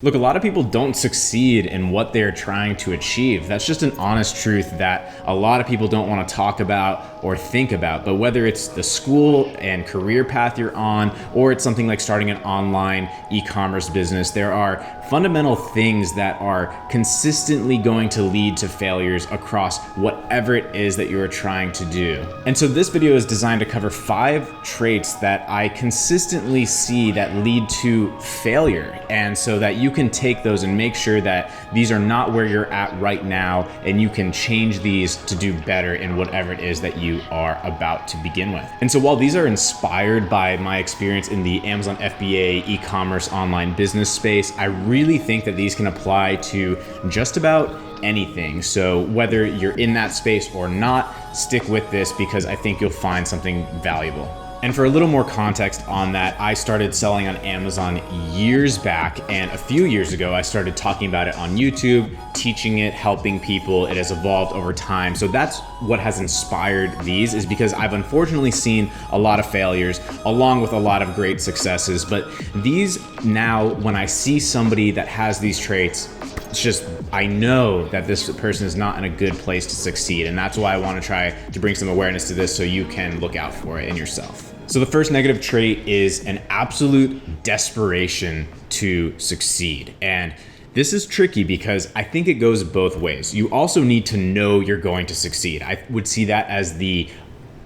Look, a lot of people don't succeed in what they're trying to achieve. That's just an honest truth that a lot of people don't want to talk about or think about. But whether it's the school and career path you're on, or it's something like starting an online e-commerce business, there are fundamental things that are consistently going to lead to failures across whatever it is that you're trying to do. And so this video is designed to cover 5 traits that I consistently see that lead to failure. And so that you can take those and make sure that these are not where you're at right now, and you can change these to do better in whatever it is that you are about to begin with. And so while these are inspired by my experience in the Amazon FBA e-commerce online business space, I really think that these can apply to just about anything. So whether you're in that space or not, stick with this because I think you'll find something valuable. And for a little more context on that, I started selling on Amazon years back, and a few years ago, I started talking about it on YouTube, teaching it, helping people. It has evolved over time. So that's what has inspired these, is because I've unfortunately seen a lot of failures along with a lot of great successes. But these now, when I see somebody that has these traits, it's just, I know that this person is not in a good place to succeed. And that's why I want to try to bring some awareness to this so you can look out for it in yourself. So the first negative trait is an absolute desperation to succeed. And this is tricky because I think it goes both ways. You also need to know you're going to succeed. I would see that as the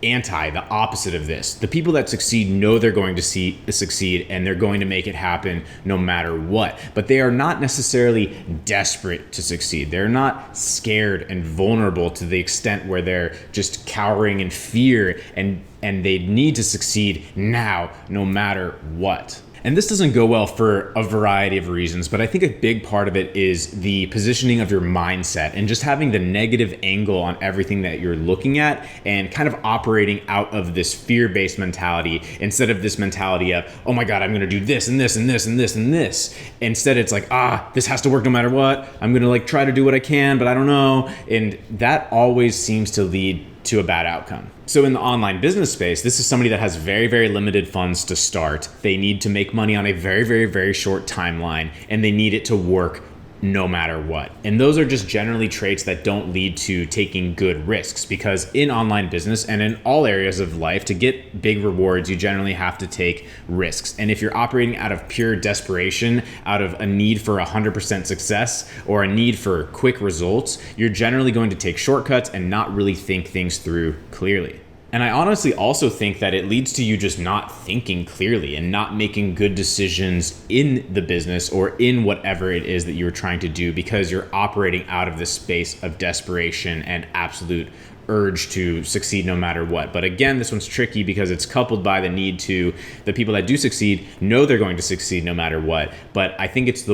opposite of this. The people that succeed know they're going to succeed and they're going to make it happen no matter what. But they are not necessarily desperate to succeed. They're not scared and vulnerable to the extent where they're just cowering in fear and they need to succeed now, no matter what. And this doesn't go well for a variety of reasons, but I think a big part of it is the positioning of your mindset and just having the negative angle on everything that you're looking at and kind of operating out of this fear-based mentality instead of this mentality of, oh my God, I'm gonna do this and this and this and this and this. Instead, it's like, this has to work no matter what. I'm gonna try to do what I can, but I don't know. And that always seems to lead to a bad outcome. So in the online business space, this is somebody that has very, very limited funds to start. They need to make money on a very, very, very short timeline, and they need it to work no matter what. And those are just generally traits that don't lead to taking good risks, because in online business and in all areas of life, to get big rewards, you generally have to take risks. And if you're operating out of pure desperation, out of a need for 100% success or a need for quick results, you're generally going to take shortcuts and not really think things through clearly. And I honestly also think that it leads to you just not thinking clearly and not making good decisions in the business or in whatever it is that you're trying to do, because you're operating out of this space of desperation and absolute urge to succeed no matter what. But again, this one's tricky because it's coupled by the need to, the people that do succeed know they're going to succeed no matter what. But I think it's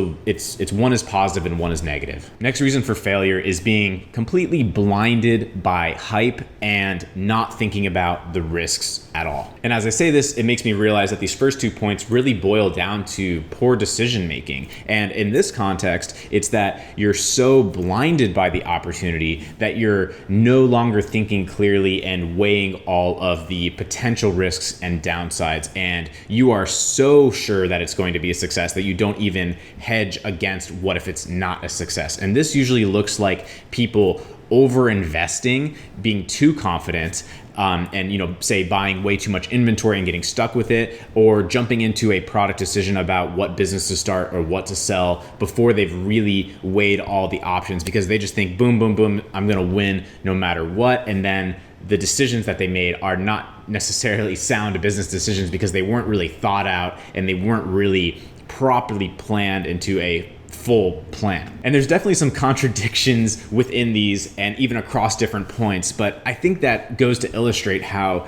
one is positive and one is negative. Next reason for failure is being completely blinded by hype and not thinking about the risks at all. And as I say this, it makes me realize that these first 2 points really boil down to poor decision making. And in this context, it's that you're so blinded by the opportunity that you're no longer thinking clearly and weighing all of the potential risks and downsides. And you are so sure that it's going to be a success that you don't even hedge against what if it's not a success. And this usually looks like people over investing, being too confident, and say buying way too much inventory and getting stuck with it, or jumping into a product decision about what business to start or what to sell before they've really weighed all the options, because they just think boom, boom, boom, I'm gonna win no matter what. And then the decisions that they made are not necessarily sound business decisions because they weren't really thought out and they weren't really properly planned into a full plan. And there's definitely some contradictions within these and even across different points, but I think that goes to illustrate how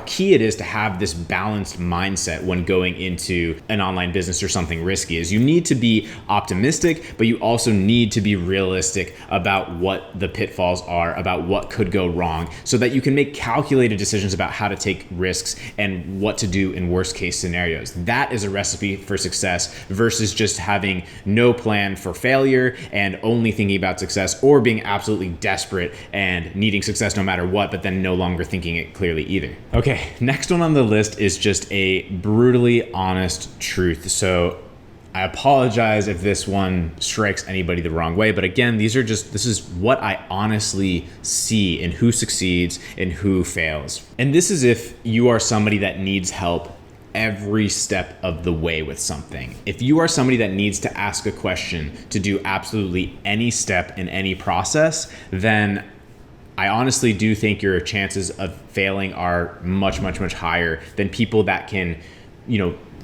key it is to have this balanced mindset when going into an online business or something risky. Is you need to be optimistic, but you also need to be realistic about what the pitfalls are, about what could go wrong, so that you can make calculated decisions about how to take risks and what to do in worst case scenarios. That is a recipe for success versus just having no plan for failure and only thinking about success, or being absolutely desperate and needing success no matter what, but then no longer thinking it clearly either. Okay, next one on the list is just a brutally honest truth. So I apologize if this one strikes anybody the wrong way, but again, this is what I honestly see in who succeeds and who fails. And this is if you are somebody that needs help every step of the way with something. If you are somebody that needs to ask a question to do absolutely any step in any process, then I honestly do think your chances of failing are much, much, much higher than people that can,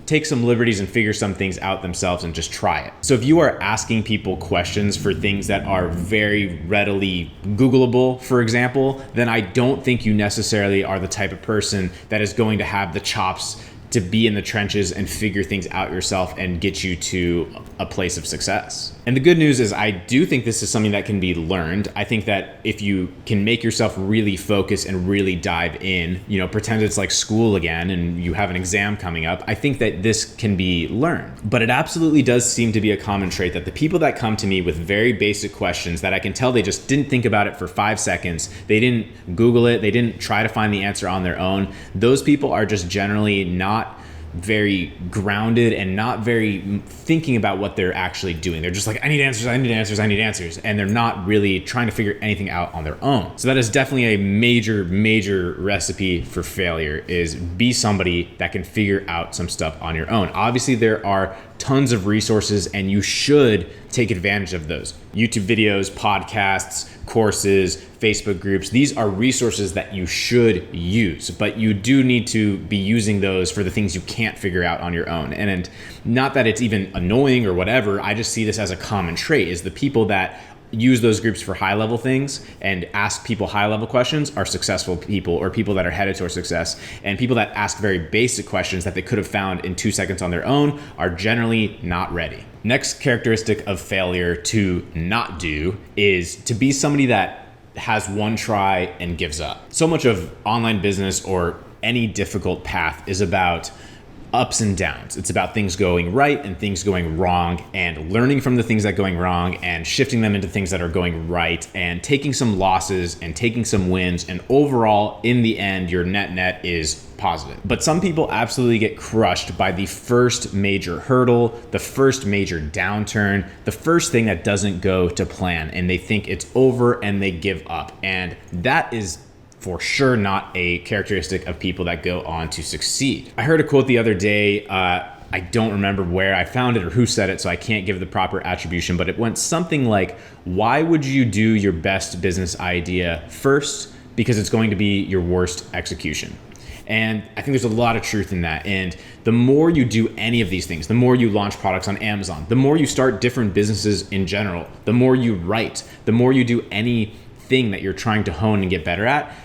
take some liberties and figure some things out themselves and just try it. So if you are asking people questions for things that are very readily Googleable, for example, then I don't think you necessarily are the type of person that is going to have the chops to be in the trenches and figure things out yourself and get you to a place of success. And the good news is I do think this is something that can be learned. I think that if you can make yourself really focus and really dive in, pretend it's like school again and you have an exam coming up, I think that this can be learned. But it absolutely does seem to be a common trait that the people that come to me with very basic questions that I can tell they just didn't think about it for 5 seconds, they didn't Google it, they didn't try to find the answer on their own, those people are just generally not very grounded and not very thinking about what they're actually doing. They're just like, I need answers. And they're not really trying to figure anything out on their own. So that is definitely a major, major recipe for failure, is be somebody that can figure out some stuff on your own. Obviously, there are tons of resources and you should take advantage of those. YouTube videos, podcasts, courses, Facebook groups, these are resources that you should use, but you do need to be using those for the things you can't figure out on your own. And not that it's even annoying or whatever, I just see this as a common trait, is the people that use those groups for high level things and ask people high level questions are successful people, or people that are headed towards success. And people that ask very basic questions that they could have found in 2 seconds on their own are generally not ready. Next characteristic of failure to not do is to be somebody that has one try and gives up. So much of online business or any difficult path is about ups and downs. It's about things going right and things going wrong, and learning from the things that are going wrong and shifting them into things that are going right, and taking some losses and taking some wins. And overall, in the end, your net is positive. But some people absolutely get crushed by the first major hurdle, the first major downturn, the first thing that doesn't go to plan, and they think it's over and they give up. And that is for sure not a characteristic of people that go on to succeed. I heard a quote the other day, I don't remember where I found it or who said it, so I can't give the proper attribution, but it went something like, why would you do your best business idea first? Because it's going to be your worst execution. And I think there's a lot of truth in that. And the more you do any of these things, the more you launch products on Amazon, the more you start different businesses in general, the more you write, the more you do anything that you're trying to hone and get better at,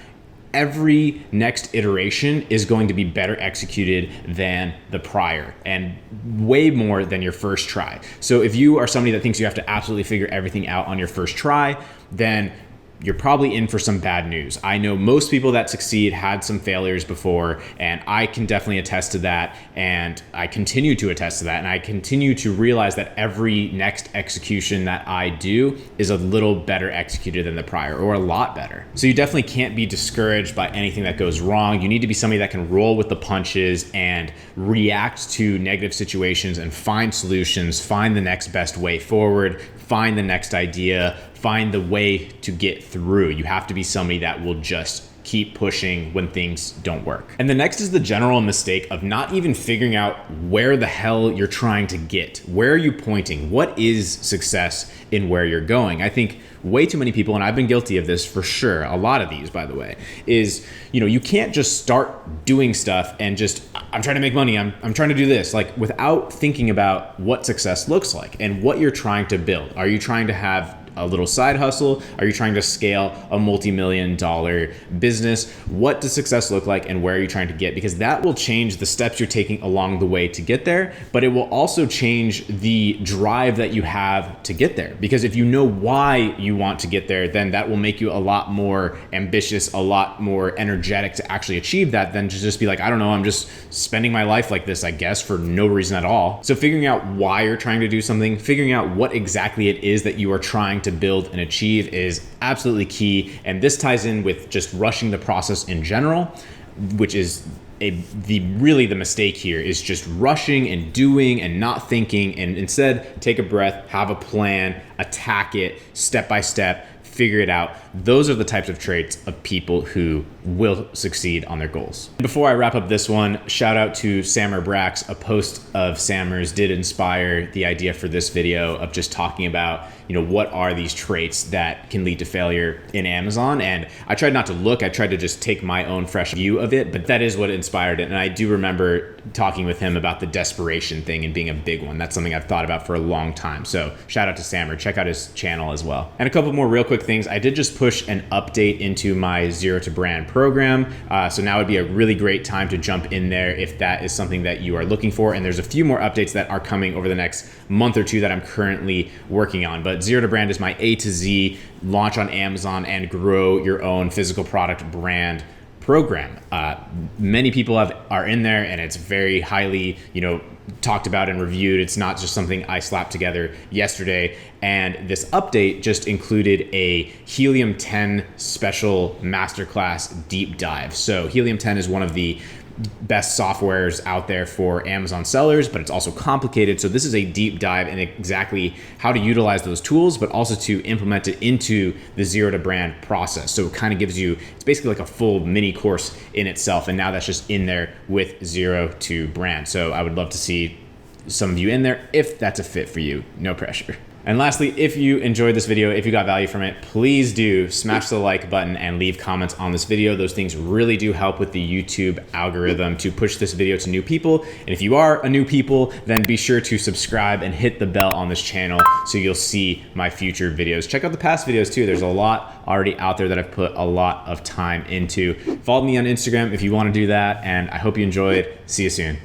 every next iteration is going to be better executed than the prior, and way more than your first try. So if you are somebody that thinks you have to absolutely figure everything out on your first try, then you're probably in for some bad news. I know most people that succeed had some failures before, and I can definitely attest to that, and I continue to attest to that, and I continue to realize that every next execution that I do is a little better executed than the prior, or a lot better. So you definitely can't be discouraged by anything that goes wrong. You need to be somebody that can roll with the punches and react to negative situations and find solutions, find the next best way forward, find the next idea, find the way to get through. You have to be somebody that will just keep pushing when things don't work. And the next is the general mistake of not even figuring out where the hell you're trying to get. Where are you pointing? What is success in where you're going? I think way too many people, and I've been guilty of this for sure, a lot of these, by the way, is, you can't just start doing stuff and just, I'm trying to make money, I'm trying to do this, like, without thinking about what success looks like and what you're trying to build. Are you trying to have a little side hustle? Are you trying to scale a multi-million-dollar business? What does success look like, and where are you trying to get? Because that will change the steps you're taking along the way to get there, but it will also change the drive that you have to get there. Because if you know why you want to get there, then that will make you a lot more ambitious, a lot more energetic to actually achieve that, than to just be like, I don't know, I'm just spending my life like this, I guess, for no reason at all. So figuring out why you're trying to do something, figuring out what exactly it is that you are trying to build and achieve is absolutely key. And this ties in with just rushing the process in general. which is really the mistake here, is just rushing and doing and not thinking, and instead take a breath, have a plan, attack it step by step, figure it out. Those are the types of traits of people who will succeed on their goals. Before I wrap up this one, shout out to Sammer Brax. A post of Sammer's did inspire the idea for this video of just talking about, what are these traits that can lead to failure in Amazon. And I tried not to look, I tried to just take my own fresh view of it, but that is what inspired it. And I do remember talking with him about the desperation thing and being a big one. That's something I've thought about for a long time. So shout out to Sammer, check out his channel as well. And a couple more real quick things. I did just push an update into my Zero to Brand program. So now would be a really great time to jump in there if that is something that you are looking for. And there's a few more updates that are coming over the next month or two that I'm currently working on. But Zero to Brand is my A to Z launch on Amazon and grow your own physical product brand program. Many people are in there, and it's very highly, talked about and reviewed. It's not just something I slapped together yesterday. And this update just included a Helium-10 special masterclass deep dive. So Helium-10 is one of the best softwares out there for Amazon sellers, but it's also complicated. So this is a deep dive in exactly how to utilize those tools, but also to implement it into the Zero to Brand process. So it kind of gives you, it's basically like a full mini course in itself. And now that's just in there with Zero to Brand. So I would love to see some of you in there if that's a fit for you. No pressure. And lastly, if you enjoyed this video, if you got value from it, please do smash the like button and leave comments on this video. Those things really do help with the YouTube algorithm to push this video to new people. And if you are a new people, then be sure to subscribe and hit the bell on this channel so you'll see my future videos. Check out the past videos too. There's a lot already out there that I've put a lot of time into. Follow me on Instagram if you want to do that. And I hope you enjoyed. See you soon.